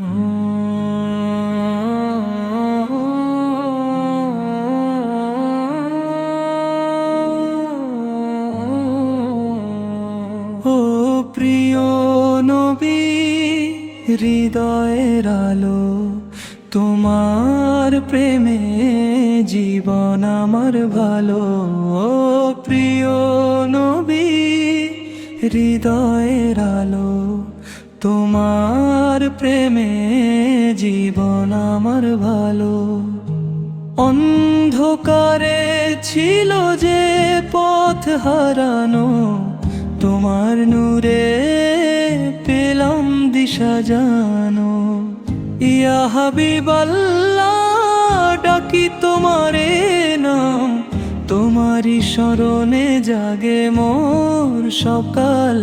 ও প্রিয় নবী, হৃদয়ের আলো, তোমার প্রেমে জীবন আমার ভালো। ও প্রিয় নবী, হৃদয়ের আলো, তোমার প্রেমে জীবন আমার ভালো। অন্ধকারে ছিল যে পথ হারানো, তোমার নূরে পেলাম দিশা জানো। ইয়া হাবিবাল্লাহ, ডাকি তোমারে নাম, তোমারই স্মরণে জাগে মোর সকাল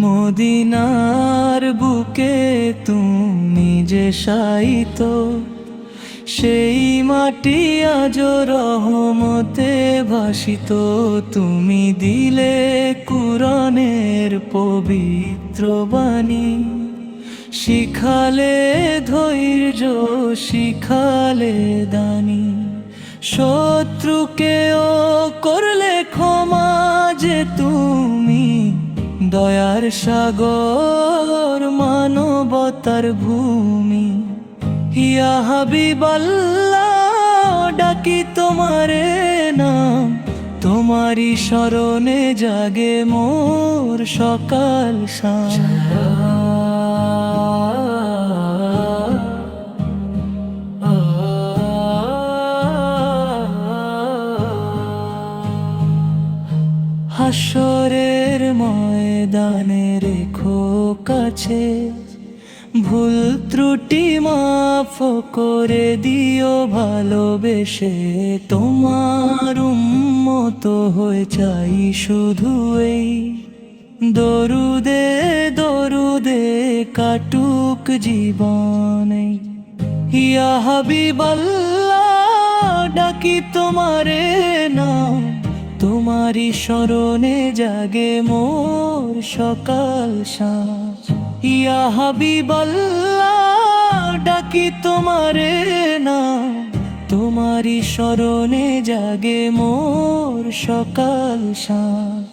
মদিনার বুকে তুমি যে শায়িত, সেই মাটি আজ রহমতে ভাসিত। তুমি দিলে কুরআনের পবিত্র বাণী, শিখালে ধৈর্য, শিখালে দানি। শত্রুকেও করলে ক্ষমা যে তুমি, দয়ার সাগর, মানবতার ভূমি। ইয়া হাবিবাল্লাহ, ডাকি তোমারে নাম, তোমারই স্মরণে জাগে মোর সকাল হাসরের ময়দানে রেখো কাছে, ভুল ত্রুটি মাফ করে দিও ভালোবেসে। তোমার উম্মত হয়ে চাই শুধু এই, দরুদে দরুদে কাটুক জীবনে। ইয়া হাবিবাল্লাহ, ডাকি তোমারে নাম, তোমারই স্মরণে জাগে মোর সকাল সাঁঝ। ইয়া হাবিবাল্লাহ, ডাকি তোমারে নাম, তোমারই স্মরণে জাগে মোর সকাল সাঁঝ।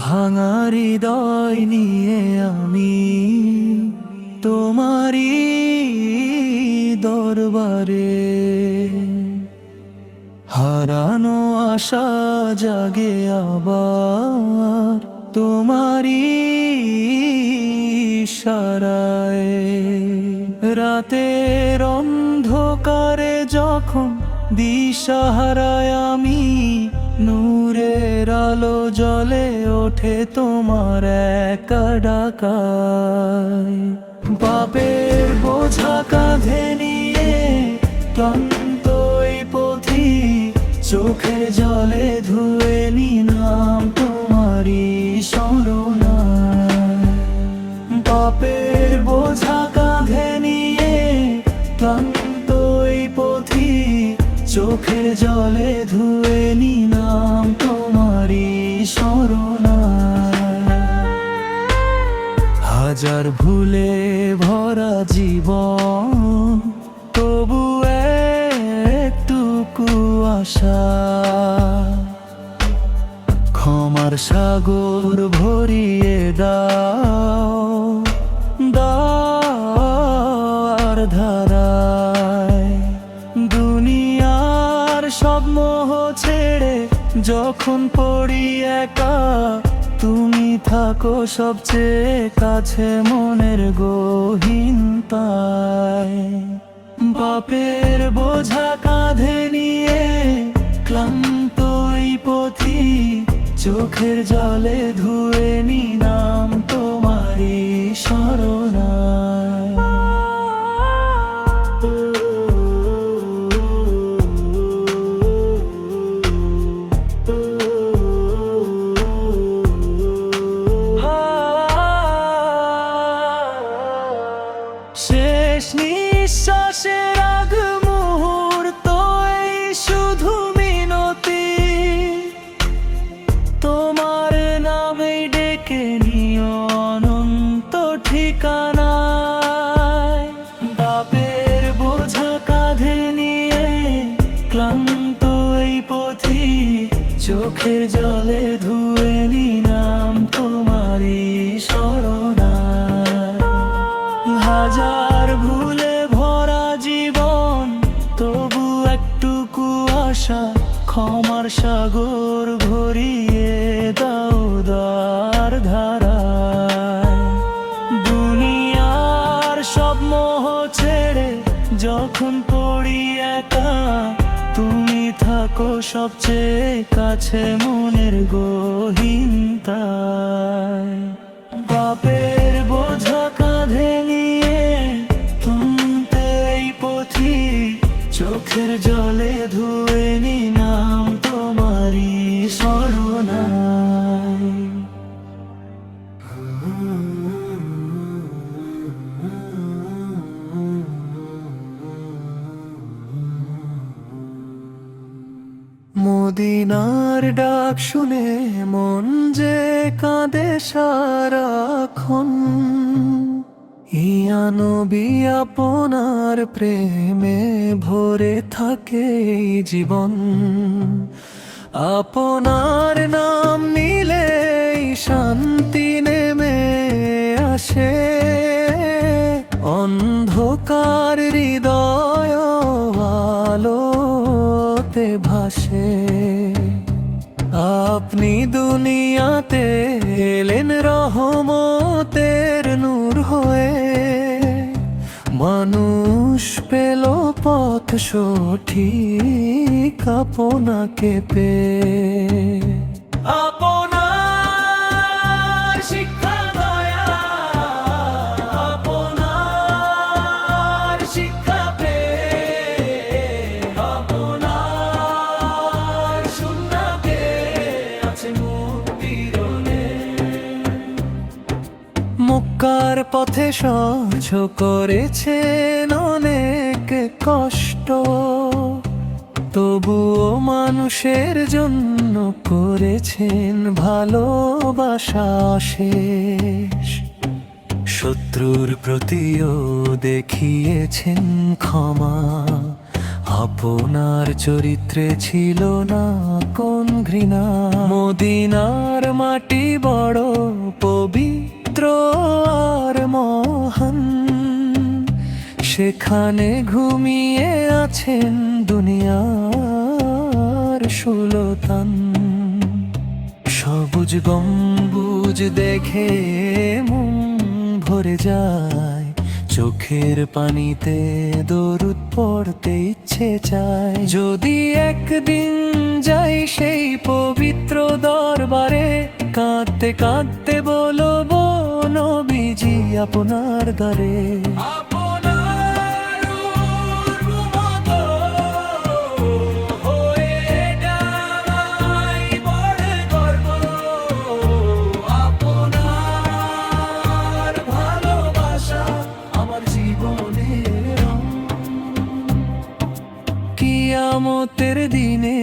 ভাঙা হৃদয় নিয়ে আমি তোমারি দরবারে, হারানো আশা জাগে আবার তোমারি ইশারায়। রাতের অন্ধকারে যখন দিশাহারায় আমি, নূরের আলো জ্বলে ওঠে তোমার একা ডাকায়। পাপের বোঝা কাঁধে নিয়ে ক্লান্ত এই পথি, চোখে জলে ধুয়ে নিলাম তোমারই শরণায়। পাপের বোঝা কাঁধে নিয়ে ক্লান্ত এই পথি, চোখের জলে ধুয়ে নিলাম তোমারই শরণায়। হাজার ভুলে ভরা জীবন, তবু একটুকু আশা। ক্ষমার সাগর ভরিয়ে দাও দাওয়ার ধারায়। দুনিয়ার সব মোহ ছেড়ে যখন পড়ি একা, তুমি থাকো সবচেয়ে কাছে মনের গহীনতায়। বাপের বোঝা কাঁধে নিয়ে ক্লান্ত এই পথি, চোখের জলে ধুয়ে নি নাম তোমারই শরণায়। শেষ নিঃশ্বাসের আগ মুহূর্ত এই শুধু মিনতি, তোমার নামে ডেকে নিও অনন্ত ঠিকানায়। বাপের বোঝা কাঁধে নিয়ে ক্লান্ত এই পথি, চোখের জলে ধুয়ে নি নাম তোমারই শরণায়। হাজার ভুলে ভরা জীবন, তবু একটুকু আশা, ক্ষমার সাগর ভরিয়ে দাও দ্বার ধারায়। দুনিয়ার সব মোহ ছেড়ে যখন পড়ি একা, তুমি থাকো সবচেয়ে কাছে মনের গহীনতায়। বাপের বোঝা কাঁধে নিয়ে তুমতে এই পথি, চোখের জলে ধুয়ে নি নাম তোমারই শরণায়। মদিনার ডাক শুনে মন যে কাঁদে সারাক্ষণ, ইয়া নবী আপনার প্রেমে ভরে থাকে এই জীবন। আপনার নাম নিলে শান্তি নেমে আসে, অন্ধকার হৃদয় আলোতে ভাসে। আপনি দুনিয়াতে এলেন রহমতের নূর হয়ে, মানুষ পেল পথ সঠিক আপনাকে পেয়ে। আপনার শিক্ষা দয়া, আপনার শিক্ষা পেয়ে, আপনার সুন্নাতে আছে মুক্তির মক্কার পথে সহ্য করেছেন অনেক কষ্ট, তবুও মানুষের জন্য করেছেন ভালোবাসা শেষ। শত্রুর প্রতিও দেখিয়েছেন ক্ষমা, আপনার চরিত্রে ছিল না কোন ঘৃণা। মদিনার মাটি বড় পবিত্র আর মহান, সেখানে ঘুমিয়ে আছেন দুনিয়ার সুলতান। সবুজ গম্বুজ দেখে মন ভরে যায়, চোখের পানিতে দরুদ পড়তে ইচ্ছে চায়। যদি একদিন যাই সেই পবিত্র দরবারে, কাঁদতে কাঁদতে বলবো নবীজি আপনার দ্বারে। কিয়ামতের দিনে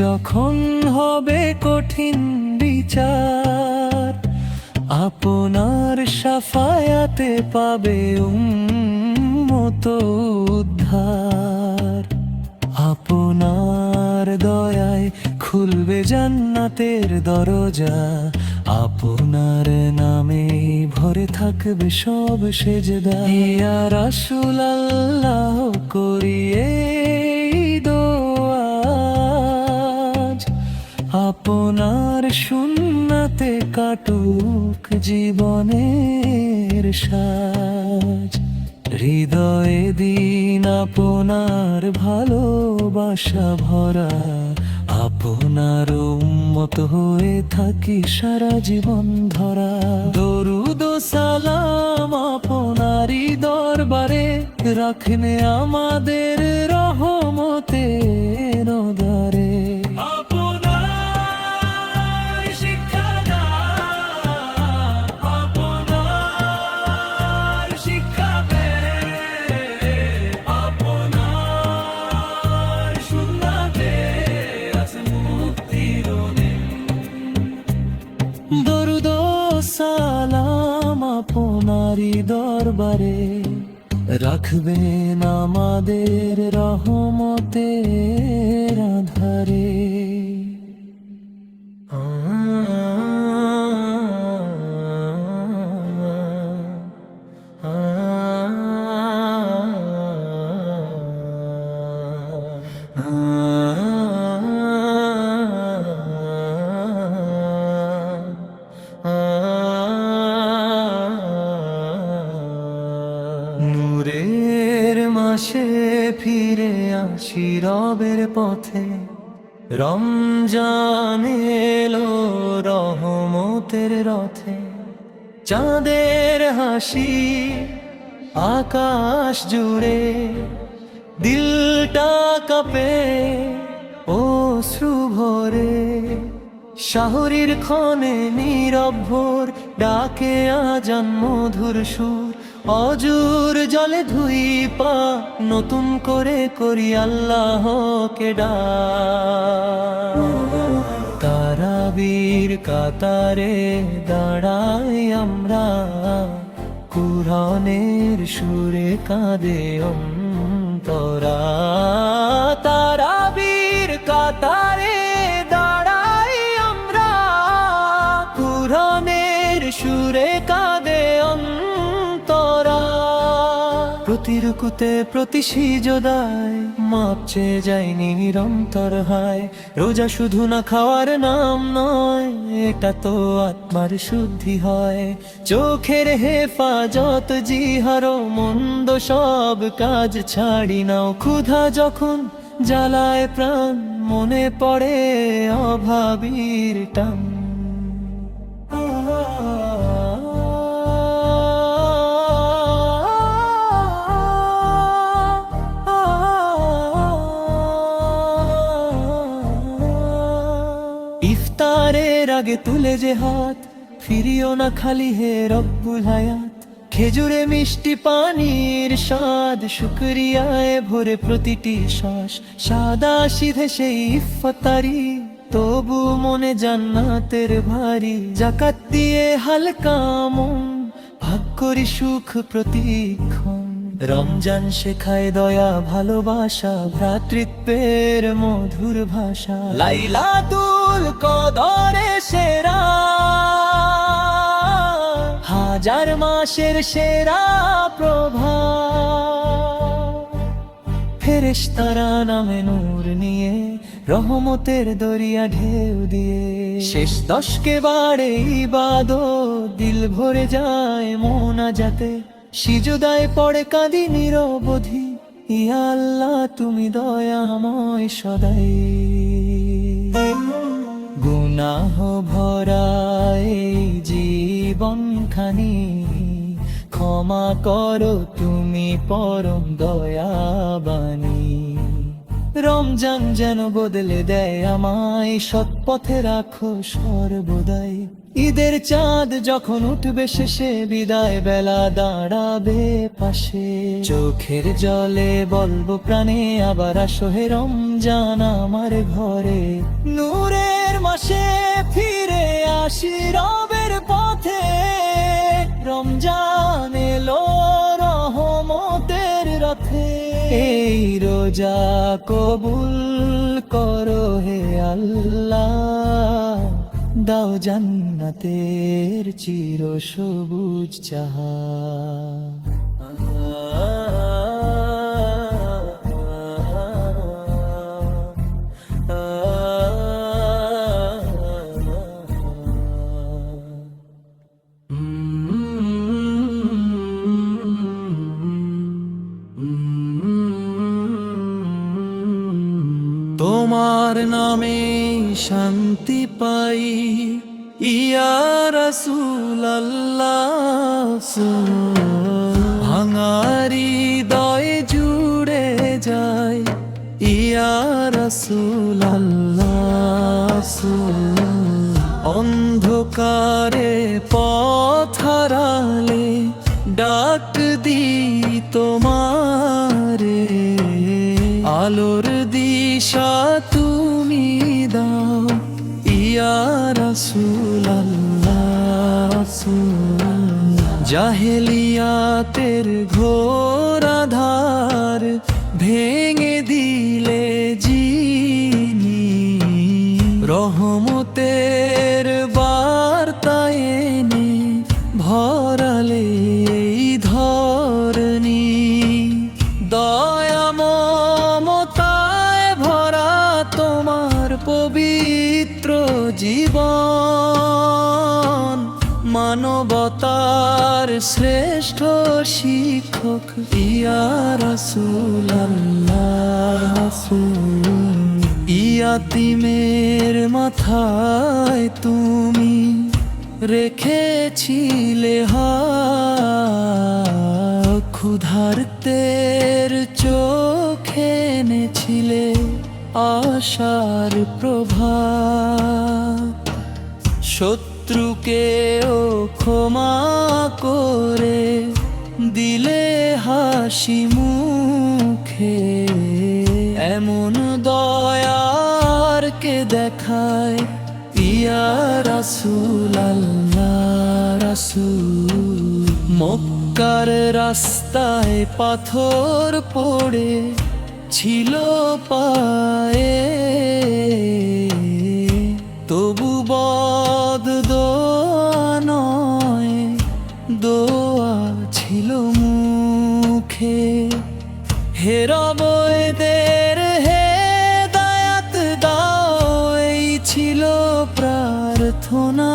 যখন হবে কঠিন বিচার, আপনার শাফায়াতে পাবে উম্মত উদ্ধার। আপনার দয়ায় খুলবে জান্নাতের দরজা, আপনার নামে ভরে থাকবে সব সেজদা। ইয়া রাসূলুল্লাহ করিয়ে দোয়া, আপনার সুন্নাত শান্তিতে কাটুক জীবনের সাজ। হৃদয়ে দিন আপনার ভালোবাসা ভরা, আপনার উম্মত হয়ে থাকি সারা জীবন ধরা। দরুদ ও সালাম আপনারই দরবারে, রাখনে আমাদের রহমতের দ্বারে। দরুদ ও সালাম আপনারই দরবারে, রাখবেন আমাদের রহমতের আধারে। নূরের মাসে ফিরে আসি রবের পথে, রমজান এলো রহমতের রথে। চাঁদের হাসি আকাশ জুড়ে, দিলটা কাঁপে অশ্রু ভরে। শাহরির ক্ষণে নীরব ভোর, ডাকে আজান মধুর সুর। অজুর জলে ধুই পা, নতুন করে করি আল্লাহকে ডাক। তারাবির কাতারে দাঁড়াই আমরা, কুরআনের সুরে কাঁদে অন্তরা। তারাবির কাতারে দাঁড়াই আমরা, কুরআনের সুরে কাঁদে অন্তরা। প্রতি রুকুতে প্রতি সিজদায় মাপ চেয়ে যাই নিরন্তর হায়। রোজা শুধু না খাওয়ার নাম নয়, এটা তো আত্মার শুদ্ধি হয়। চোখের হেফাজত জিহারো, মন্দ সব কাজ ছাড়ি নাও। ক্ষুধা যখন জ্বালায় প্রাণ, মনে পড়ে অভাবীর টান। ইফতারের আগে তুলে যে হাত, ফিরিও না খালি হে রব্বুল হায়াত। খেজুরে মিষ্টি পানির স্বাদ, শুকরিয়ায় ভরে প্রতিটি শ্বাস। সাদা সিধে সেই ইফতারি, তবু মনে জান্নাতের ভারী। যাকাত দিয়ে হালকা মন, ভাগ করি সুখ প্রতিক্ষণ। রমজান শেখায় দয়া ভালোবাসা, ভ্রাতৃত্বের মধুর ভাষা। লাইলাতুল কদরে সেরা, হাজার মাসের সেরা প্রভাত। ফেরেশতারা নামে নূর নিয়ে, রহমতের দরিয়া ঢেউ দিয়ে। শেষ দশকে বাড়ে ইবাদত, দিল ভরে যায় মোনাজাতে। সিজদায় পড়ে কাঁদি নিরবধি, ইয়া আল্লাহ তুমি দয়াময় সদাই। গুনাহ ভরা এই জীবনখানি, ক্ষমা করো তুমি পরম দয়াবানী। রমজান যেন বদলে দেয় আমায়, সৎ পথে রাখো সর্বদাই। ঈদের চাঁদ যখন উঠবে শেষে, বিদায় বেলা দাঁড়াবে পাশে। চোখের জলে বলবো প্রাণে, আবার আসো হে রমজান আমার ঘরে। নূরের মাসে ফিরে আসি রবের পথে, রমজান এলো রহমতের রথে। এই রোজা কবুল করো হে আল্লাহ, দাও জান্নাতের চির সবুজ চাহা। নামে শান্তি পাই ইয়া রাসূলুল্লাহ। ভাঙারি হৃদয় জুড়ে যায় ইয়া রাসূলুল্লাহ। অন্ধকারে পথ হারালে ডাক দি তোমারে, আলোর দিশা তুমি দাও ইয়া রাসূলুল্লাহ। জাহেলিয়াতের ঘোর আধার ভেঙে দিলে যিনি, রহমতের বার্তা এনে ভরালে এই ধরণী। দয়া মমতায় ভরা তোমার পবিত্র জীবন, মানবতার শ্রেষ্ঠ শিক্ষক ইয়া রাসূলুল্লাহ। ইয়াতীমের মাথায় তুমি রেখেছিলে হাত, ক্ষুধার্তের চোখে এনেছিলে আশার প্রভাত। শত্রুকেও ক্ষমা করে দিলে হাসি মুখে, এমন দয়ার কে দেখায় ইয়া রাসূলুল্লাহ। মক্কার রাস্তায় পাথর পড়ে ছিল পায়ে, তবু বদ দোয়া নয় দোয়া ছিল মুখে। হে রব এদের হেদায়াত দাও, এই ছিল প্রার্থনা।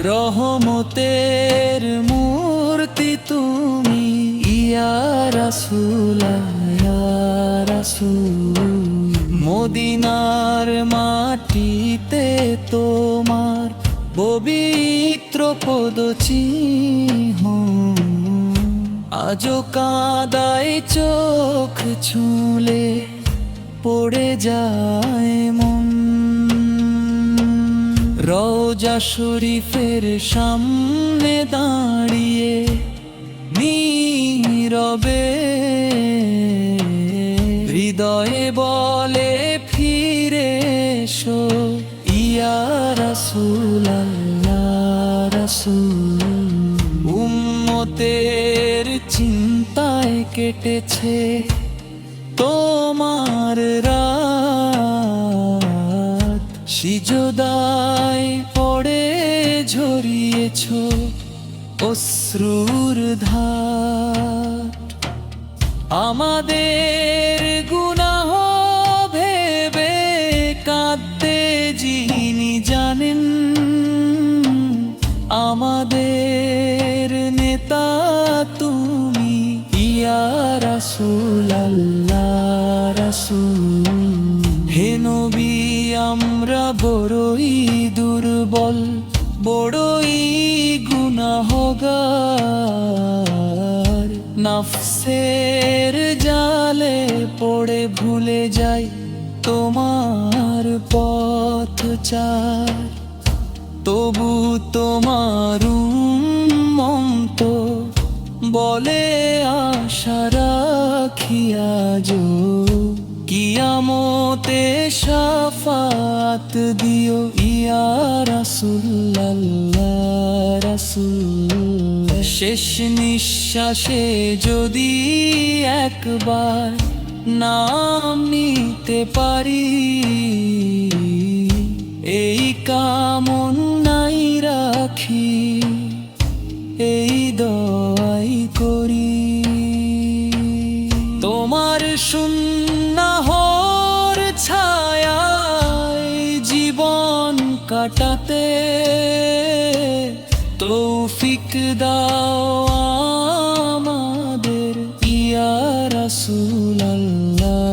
রহমতের মূর্তি তুমি ইয়া রাসূলুল্লাহ। মদিনার মাটিতে তোমার পবিত্র পদচিহ্ন, আজও কাঁদায় চোখ ছুঁলে পড়ে যায় মন। রওজা শরীফের সামনে দাঁড়িয়ে নীরবে হৃদয়ে বলে ফিরে এসো ইয়া রাসূলুল্লাহ। উম্মতের চিন্তায় কেটেছে তোমার রাত, সিজদায় পড়ে ঝরিয়েছ অশ্রুর ধার। আমাদের গুনাহ ভেবে কাঁদতে যিনি জানেন, আমাদের নেতা তুমি ইয়া রাসূলুল্লাহ। হে নবী আমরা বড়ই দুর্বল, বড়ই গুনাহগার, নফসের জালে পড়ে ভুলে যাই তোমার পথ চার। তবু তোমার উম্মত বলে আশা রাখি আজো, কিয়ামতে শাফাত দিও ইয়া রাসূলুল্লাহ। শেষ নিঃশ্বাসে যদি একবার নাম নিতে পারি, এই কামনাই রাখি, এই দোয়াই করি। তোমার সুন্নাহর ছায়ায় জীবন কাটাতে তৌফিক দাও আমাদের ইয়া রাসূলুল্লাহ।